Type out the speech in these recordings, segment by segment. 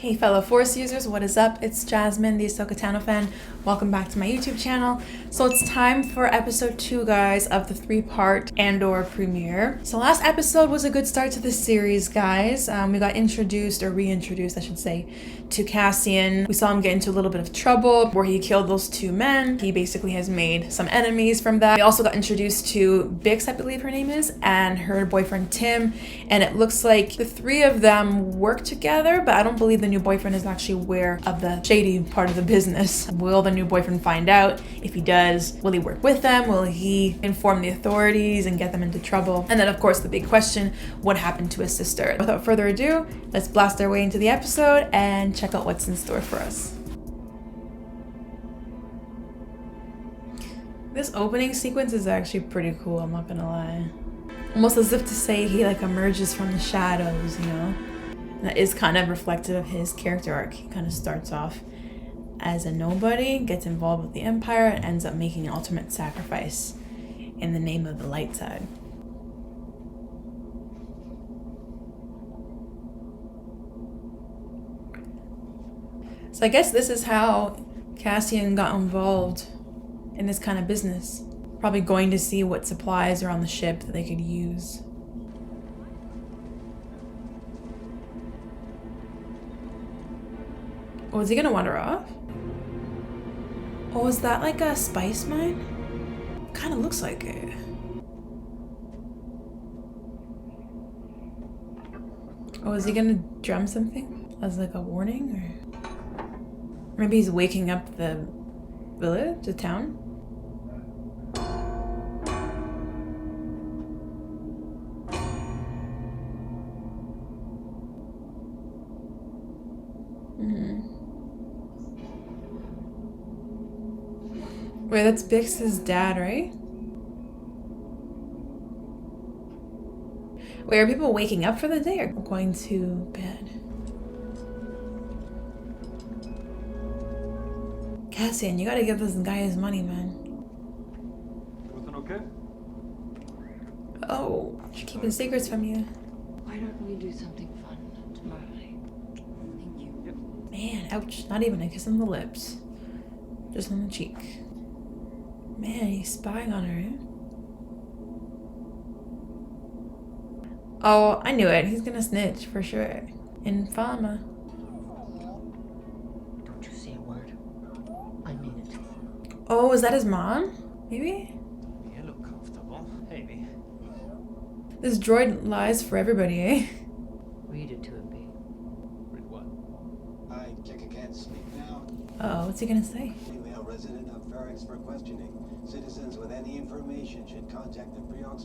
Hey fellow Force users, what is up? It's Jasmine, the AhsokaTanoFan. Welcome back to my YouTube channel. So it's time for episode 2, guys, of the 3-part Andor premiere. So last episode was a good start to this series, guys. We got introduced, or reintroduced, I should say, to Cassian. We saw him get into a little bit of trouble where he killed those 2 men. He basically has made some enemies from that. We also got introduced to Bix, I believe her name is, and her boyfriend Tim. And it looks like the 3 of them work together, but I don't believe the new boyfriend is actually aware of the shady part of the business. Will the new boyfriend find out? If he does, will he work with them? Will he inform the authorities and get them into trouble? And then of course the big question, what happened to his sister? Without further ado, let's blast our way into the episode and check out what's in store for us. This opening sequence is actually pretty cool, I'm not gonna lie. Almost as if to say he like emerges from the shadows, you know? That is kind of reflective of his character arc. He kind of starts off as a nobody, gets involved with the Empire, and ends up making an ultimate sacrifice in the name of the light side. So I guess this is how Cassian got involved in this kind of business. Probably going to see what supplies are on the ship that they could use. Oh, is he gonna wander off? Oh, is that like a spice mine? Kinda looks like it. Oh, is he gonna drum something as like a warning? Or maybe he's waking up the village, the town? Wait, that's Bix's dad, right? Wait, are people waking up for the day or going to bed? Cassian, you gotta give this guy his money, man. Everything okay? Oh, she's keeping secrets from you. Why don't we do something fun tomorrow night? Thank you. Yep. Man, ouch. Not even a kiss on the lips. Just on the cheek. Man, he's spying on her, eh? Oh, I knew it. He's gonna snitch, for sure. Infama. Don't you say a word. I mean it. Oh, is that his mom? Maybe? You look comfortable. Maybe. This droid lies for everybody, eh? Read it to him, B. Read what? I can't speak now. Oh, what's he gonna say? Female resident of Ferrix for questioning. Citizens with any information should contact the Pre-Mor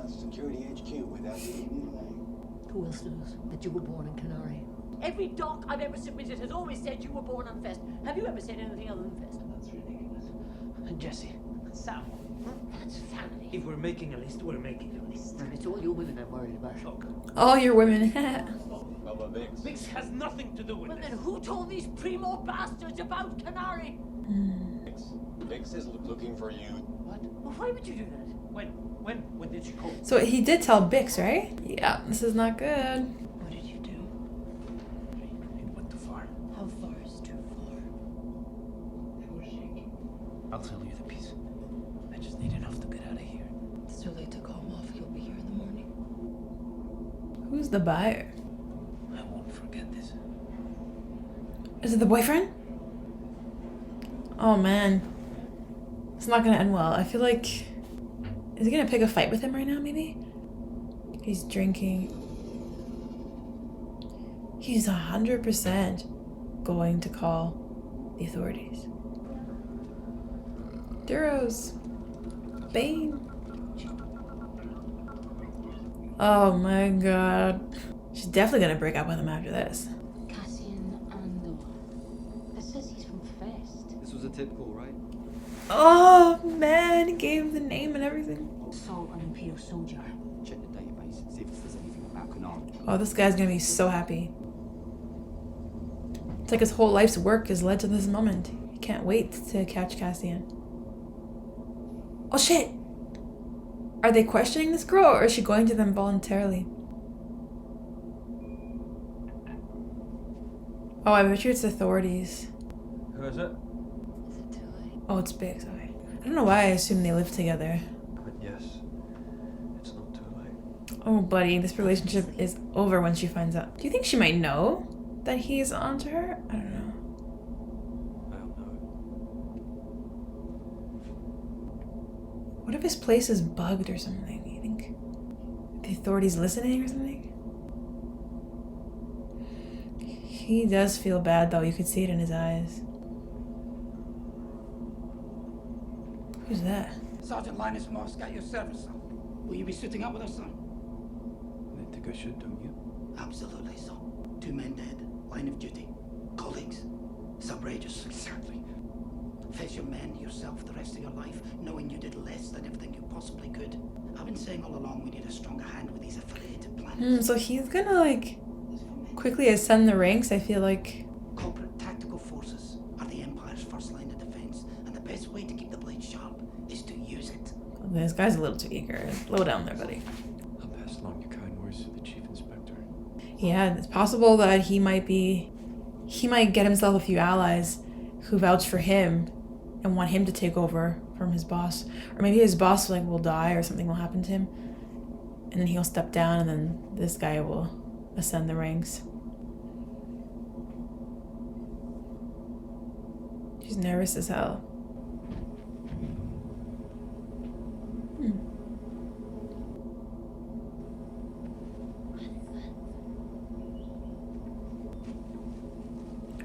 Security HQ without any delay. Who else knows that you were born in Canary? Every doc I've ever submitted has always said you were born on Fest. Have you ever said anything other than Fest? That's ridiculous. Jesse, Sam, That's family. if we're making a list, we're making a list. And it's all you women I'm worried about. Look, All your women. Bubba Bix. Mix has nothing to do with Well, this. then who told these Pre-Mor bastards about Canary? Bix is looking for you. What? Well, why would you do that? When did she call? So he did tell Bix, right? Yeah, this is not good. What did you do? It went too far. How far is too far? I'll tell you the piece. I just need enough to get out of here. It's too late to call him off. He'll be here in the morning. Who's the buyer? I won't forget this. Is it the boyfriend? Oh man. It's not gonna end well. I feel like... Is he gonna pick a fight with him right now, maybe? He's drinking. He's 100% going to call the authorities. Duros. Bane. Oh my god. She's definitely gonna break up with him after this. Cassian Andor. It says he's from Fest. This was a typical, right? Oh man, he gave him the name and everything. So an Imperial soldier. Check the database and see if there's anything about Canary. Oh, this guy's gonna be so happy. It's like his whole life's work has led to this moment. He can't wait to catch Cassian. Oh shit! Are they questioning this girl, or is she going to them voluntarily? Oh, I bet you it's authorities. Who is it? Is it too late? Oh, it's big, sorry. I don't know why I assume they live together. But yes, it's not too late. Oh, buddy, this relationship is over when she finds out. Do you think she might know that he's onto her? I don't know. I don't know. What if his place is bugged or something? You think the authorities listening or something? He does feel bad though, you could see it in his eyes. Who's that? Sergeant Linus Moss got your service, son. Will you be suiting up with us, son? I think I should, don't you? Absolutely, son. 2 men dead. Line of duty. Colleagues. It's outrageous. Exactly. Face your men yourself the rest of your life, knowing you did less than everything you possibly could. I've been saying all along we need a stronger hand with these affiliated planets. So he's gonna like quickly ascend the ranks, I feel like. Corporate tactical forces are the Empire's first line of defense, and the best way to keep the blade sharp is to use it. This guy's a little too eager. Slow down there, buddy. I'll pass along your kind words to the Chief Inspector. Yeah, it's possible that he might get himself a few allies who vouch for him and want him to take over from his boss. Or maybe his boss will die or something will happen to him. And then he'll step down and then this guy will ascend the ranks. She's nervous as hell.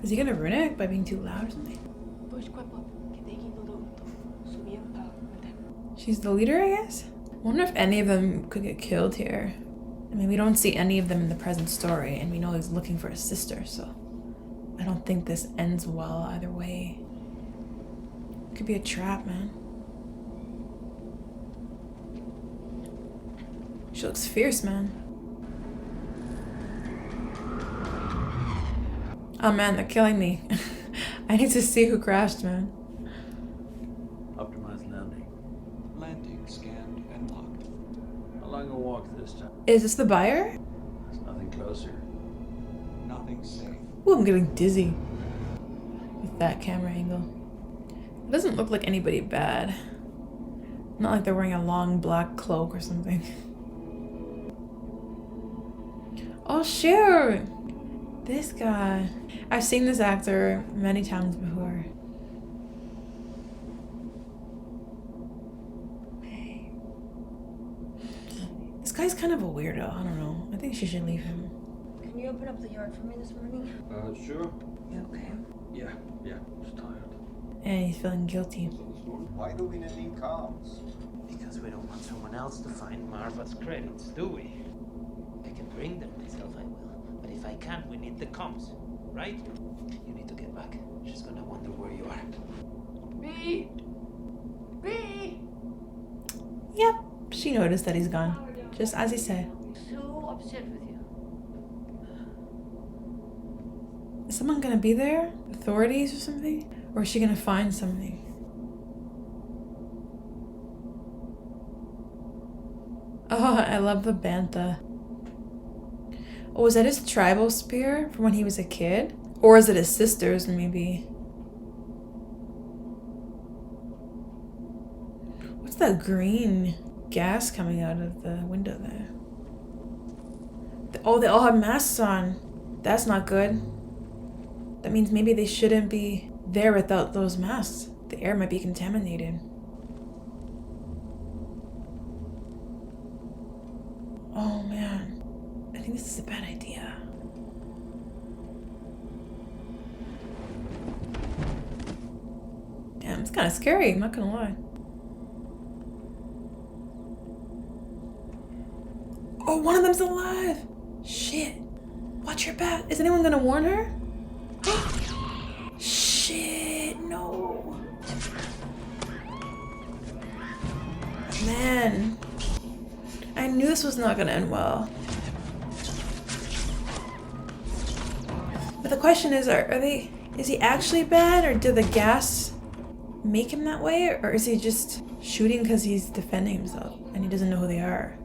Is he gonna ruin it by being too loud or something? She's the leader, I guess? I wonder if any of them could get killed here. I mean, we don't see any of them in the present story, and we know he's looking for his sister, so I don't think this ends well either way. It could be a trap, man. She looks fierce, man. Oh man, they're killing me. I need to see who crashed, man. Optimized landing. Landing scanned and locked. How long a walk this time? Is this the buyer? There's nothing closer. Nothing safe. Ooh, I'm getting dizzy with that camera angle. It doesn't look like anybody bad. Not like they're wearing a long black cloak or something. Oh shoot! This guy. I've seen this actor many times before. This guy's kind of a weirdo. I don't know. I think she should leave him. Can you open up the yard for me this morning? Sure. You okay? Yeah, just tired. And he's feeling guilty. Why do we need comms? Because we don't want someone else to find Marva's credits, do we? I can bring them myself, I will. But if I can't, we need the comms, right? You need to get back. She's gonna wonder where you are. B! B! Yep, she noticed that he's gone. Just as he said. So upset with you. Is someone gonna be there? Authorities or something? Or is she gonna find something? Oh, I love the bantha. Oh, is that his tribal spear from when he was a kid? Or is it his sister's, maybe? What's that green gas coming out of the window there? Oh, they all have masks on. That's not good. That means maybe they shouldn't be there without those masks. The air might be contaminated. Oh man, I think this is a bad idea. Damn, it's kind of scary, I'm not gonna lie. Oh, one of them's alive! Shit. Watch your back. Is anyone gonna warn her? Shit, no. Man. I knew this was not gonna end well. But the question is, is he actually bad, or did the gas make him that way, or is he just shooting because he's defending himself and he doesn't know who they are?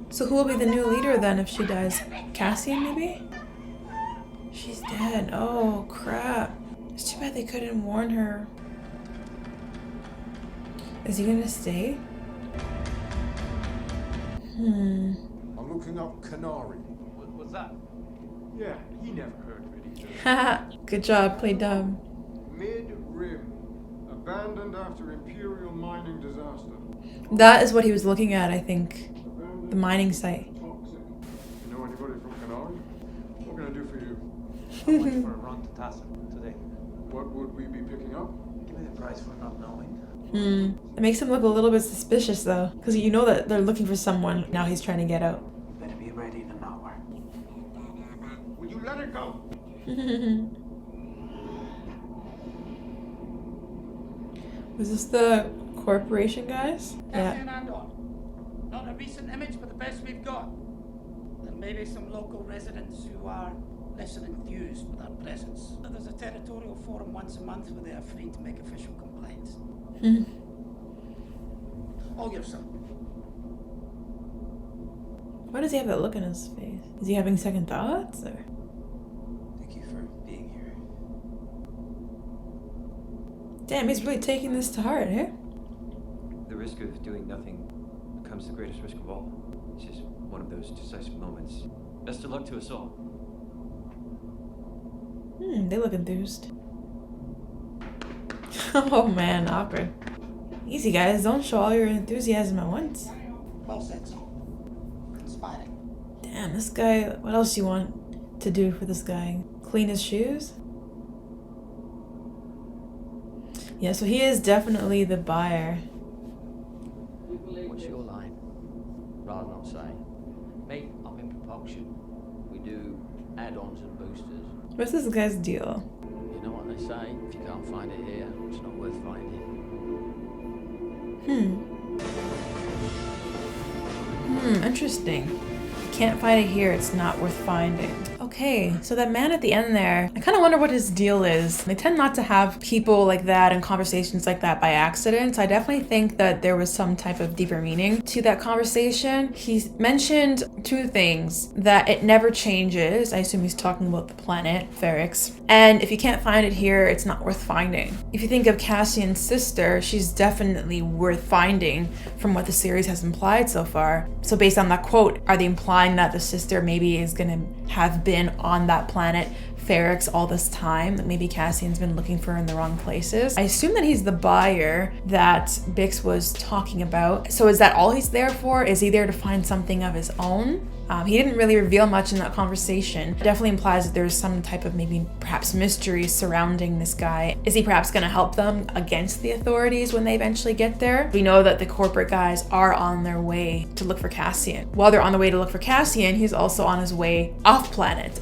So who will be the new leader then if she dies? Cassian, maybe? She's dead. Oh, crap. It's too bad they couldn't warn her. Is he gonna stay? I'm looking up Canary. What's that? Yeah, he never heard of it either. Haha. Good job. Play dumb. Mid-rim. Abandoned after Imperial mining disaster. That is what he was looking at, I think. The mining site. Toxic. You know anybody from Canary? What can I do for you? I'm waiting for a run to Tassa today. What would we be picking up? Give me the price for not knowing. It makes him look a little bit suspicious though, because you know that they're looking for someone. Now he's trying to get out. Better be ready in an hour. Will you let it go? Was this the corporation guys? Cassian Andor. Not a recent image, but the best we've got. There may be some local residents who are less than enthused with our presence. There's a territorial forum once a month where they are free to make official complaints. All yourself. Why does he have that look on his face? Is he having second thoughts? Or? Thank you for being here. Damn, he's really taking this to heart, eh? The risk of doing nothing becomes the greatest risk of all. It's just one of those decisive moments. Best of luck to us all. They look enthused. Oh man, awkward. Easy guys, don't show all your enthusiasm at once. Well said, sir. Inspiring. Damn, this guy, what else do you want to do for this guy? Clean his shoes? Yeah, so he is definitely the buyer. What's your line? Rather not say. Me, I'm in propulsion. We do add-ons and boosters. What's this guy's deal? You know what they say, if you can't find it here, it's not worth finding. Interesting. Can't find it here, it's not worth finding. Okay, so that man at the end there, I kind of wonder what his deal is. They tend not to have people like that and conversations like that by accident. So I definitely think that there was some type of deeper meaning to that conversation. He mentioned two things, that it never changes. I assume he's talking about the planet, Ferrix. And if you can't find it here, it's not worth finding. If you think of Cassian's sister, she's definitely worth finding from what the series has implied so far. So based on that quote, are they implying that the sister maybe is gonna have been on that planet Ferrix all this time, that maybe Cassian's been looking for in the wrong places? I assume that he's the buyer that Bix was talking about. So is that all he's there for? Is he there to find something of his own? He didn't really reveal much in that conversation. It definitely implies that there's some type of maybe perhaps mystery surrounding this guy. Is he perhaps going to help them against the authorities when they eventually get there? We know that the corporate guys are on their way to look for Cassian. While they're on the way to look for Cassian, he's also on his way off planet.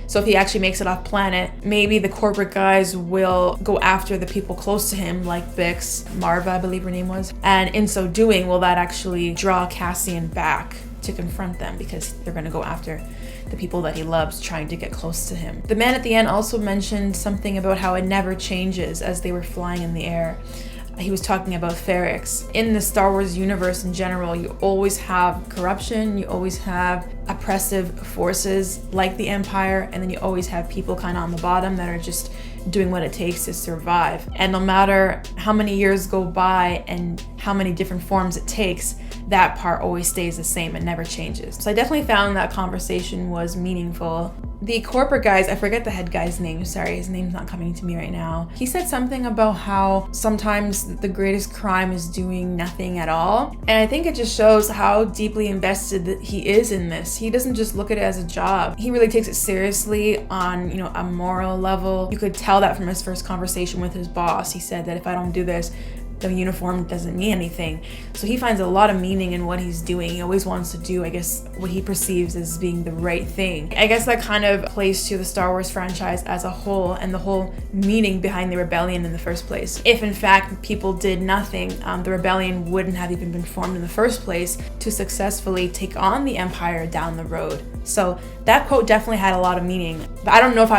So if he actually makes it off planet, maybe the corporate guys will go after the people close to him, like Bix, Marva, I believe her name was. And in so doing, will that actually draw Cassian back to confront them, because they're going to go after the people that he loves, trying to get close to him. The man at the end also mentioned something about how it never changes as they were flying in the air. He was talking about Ferrix. In the Star Wars universe in general, you always have corruption, you always have oppressive forces like the Empire, and then you always have people kind of on the bottom that are just doing what it takes to survive. And no matter how many years go by and how many different forms it takes, that part always stays the same and never changes. So I definitely found that conversation was meaningful. The corporate guys, I forget the head guy's name, sorry, his name's not coming to me right now. He said something about how sometimes the greatest crime is doing nothing at all. And I think it just shows how deeply invested that he is in this. He doesn't just look at it as a job. He really takes it seriously on, a moral level. You could tell that from his first conversation with his boss. He said that if I don't do this, the uniform doesn't mean anything. So he finds a lot of meaning in what he's doing. He always wants to do, I guess, what he perceives as being the right thing. I guess that kind of plays to the Star Wars franchise as a whole and the whole meaning behind the rebellion in the first place. If in fact people did nothing, the rebellion wouldn't have even been formed in the first place to successfully take on the Empire down the road. So that quote definitely had a lot of meaning. But I don't know if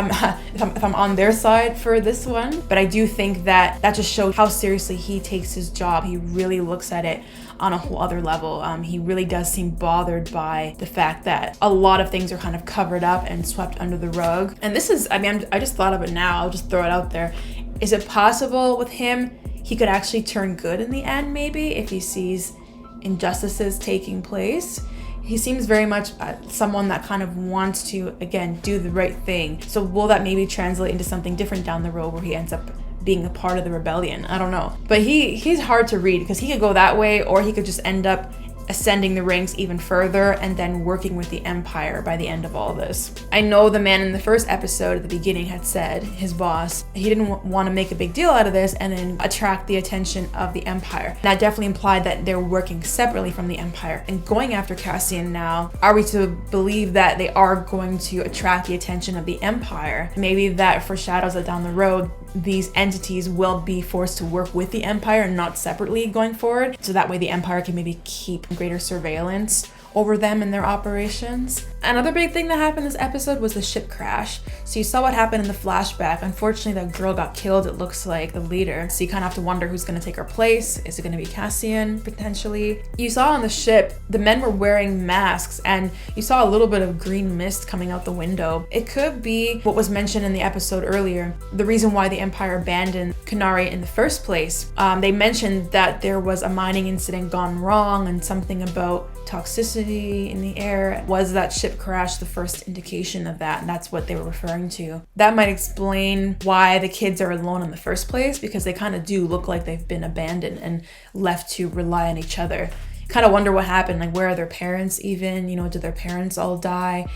I'm on their side for this one, but I do think that just showed how seriously he takes takes his job, he really looks at it on a whole other level. He really does seem bothered by the fact that a lot of things are kind of covered up and swept under the rug. And this is, I mean, I just thought of it now, I'll just throw it out there. Is it possible with him he could actually turn good in the end, maybe, if he sees injustices taking place? He seems very much someone that kind of wants to, again, do the right thing. So will that maybe translate into something different down the road where he ends up being a part of the rebellion? I don't know. But he's hard to read because he could go that way, or he could just end up ascending the ranks even further and then working with the Empire by the end of all this. I know the man in the first episode at the beginning had said, his boss, he didn't want to make a big deal out of this and then attract the attention of the Empire. That definitely implied that they're working separately from the Empire and going after Cassian now. Are we to believe that they are going to attract the attention of the Empire? Maybe that foreshadows that down the road these entities will be forced to work with the Empire and not separately going forward, so that way the Empire can maybe keep greater surveillance over them and their operations. Another big thing that happened this episode was the ship crash. So you saw what happened in the flashback. Unfortunately, that girl got killed, it looks like, the leader. So you kind of have to wonder who's going to take her place. Is it going to be Cassian, potentially? You saw on the ship, the men were wearing masks, and you saw a little bit of green mist coming out the window. It could be what was mentioned in the episode earlier, the reason why the Empire abandoned Kenari in the first place. They mentioned that there was a mining incident gone wrong and something about toxicity in the air. Was that ship crash the first indication of that? And that's what they were referring to. That might explain why the kids are alone in the first place, because they kind of do look like they've been abandoned and left to rely on each other. Kind of wonder what happened, like where are their parents even? You know, did their parents all die?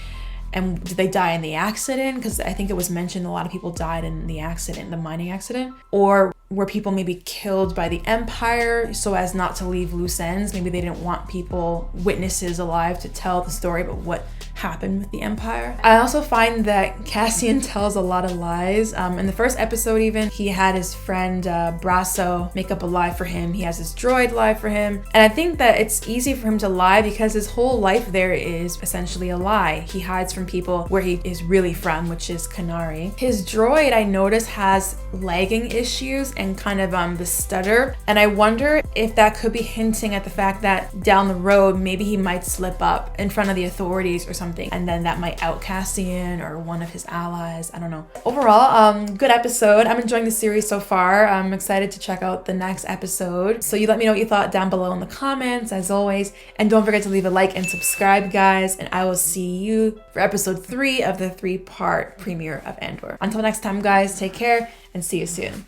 And did they die in the accident? Because I think it was mentioned a lot of people died in the accident, the mining accident. Or were people maybe killed by the Empire so as not to leave loose ends? Maybe they didn't want people, witnesses alive, to tell the story about what happened with the Empire. I also find that Cassian tells a lot of lies. In the first episode even, he had his friend Brasso make up a lie for him. He has his droid lie for him. And I think that it's easy for him to lie because his whole life there is essentially a lie. He hides from people where he is really from, which is Kenari. His droid, I noticed, has lagging issues and kind of the stutter. And I wonder if that could be hinting at the fact that down the road, maybe he might slip up in front of the authorities or something, and then that might out Cassian or one of his allies. I don't know. Overall, good episode. I'm enjoying the series so far. I'm excited to check out the next episode. So you let me know what you thought down below in the comments, as always. And don't forget to leave a like and subscribe, guys. And I will see you for episode 3 of the 3-part premiere of Andor. Until next time, guys, take care and see you soon.